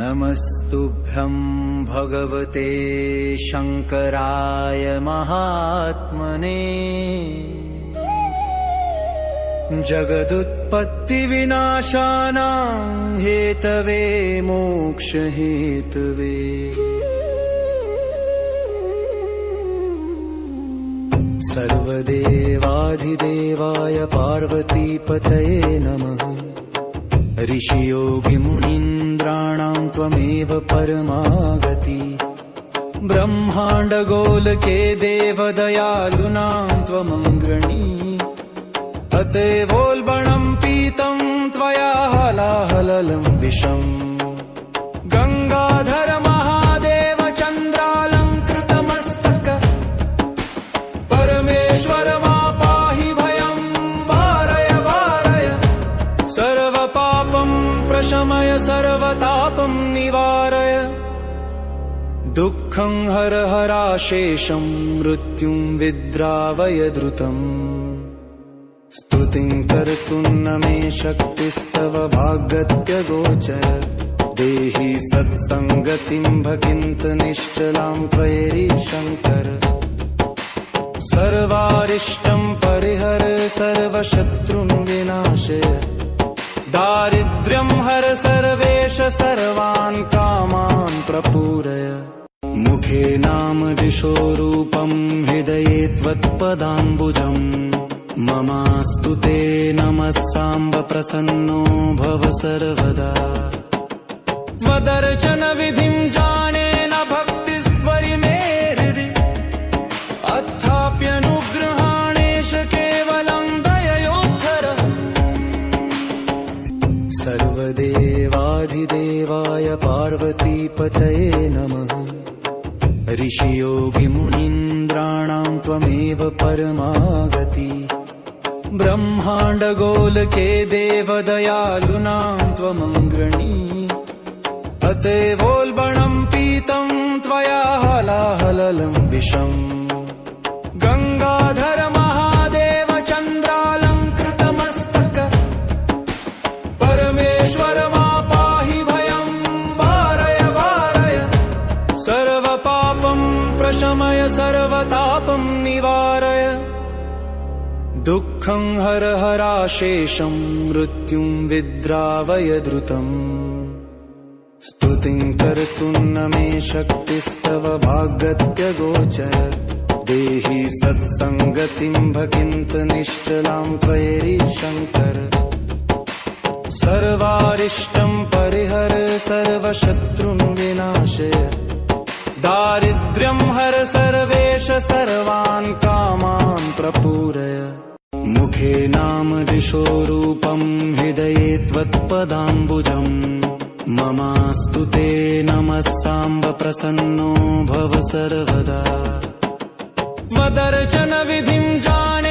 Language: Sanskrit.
नमस्तुभ्यं भगवते शंकराय महात्मने जगदुत्पत्तिविनाशानां हेतवे मोक्षहेतवे सर्वदेवाधिदेवाय पार्वतीपतये नमः। ऋषियोगिमुनीन्द्राणां त्वमेव परमागति ब्रह्माण्डगोलके देवदयालूनां त्वमग्रणी अतएवोल्बणं पीतं त्वया हलाहलं विषम् गंगाधर महादेव चन्द्रालंकृतमस्तक परमेश्वर मा पाहि भयं वारय वारय सर्वपापं प्रशमय सर्वतापं निवारय दुःखं हर हराशेषं मृत्युं विद्रावय द्रुतम् स्तुतिं कर्तुं न मे शक्तिस्तव भागत्य गोचर देहि सत्संगतिं भकिन्त निश्चलां त्वयि शंकर सर्वारिष्टं परिहर सर्वशत्रुं विनाशय दारिद्र्यं हर सर्वेश सर्वान् कामान् प्रपूरय मुखे नाम दिशो रूपं हृदये त्वत्पदाम्बुजम् ममास्तु ते नमः साम्ब प्रसन्नो भव सर्वदा त्वदर्चन विधिं जाने न भक्तिस्त्वरि मे हृदि अथाप्यनुगृहाणेश केवलं दययोद्धर सर्वदेवाधिदेवाय पार्वतीपतये नमः। ऋषियोगिमुनीन्द्राणां त्वमेव परमागति ब्रह्माण्डगोलके देवदयालूनां त्वमग्रणी अतएवोल्बणं पीतं त्वया हलाहलं विषम् गंगाधर महादेव चन्द्रालंकृतमस्तक परमेश्वर मा पाहि भयं वारय वारय सर्वपापं प्रशमय सर्वतापं निवारय दुःखं हर हराशेषं मृत्युं विद्रावय द्रुतम् स्तुतिं कर्तुं न मे शक्तिस्तव भागत्य गोचर देहि सत्संगतिं भकिन्त निश्चलां त्वयि शंकर सर्वारिष्टं परिहर सर्वशत्रुं विनाशय दारिद्र्यं हर सर्वेश सर्वान् कामान् प्रपूरय मुखे नाम दिशो रूपं हृदये त्वत्पदाम्बुजम् ममास्तु ते नमः साम्ब प्रसन्नो भव सर्वदा त्वदर्चन विधिं जाने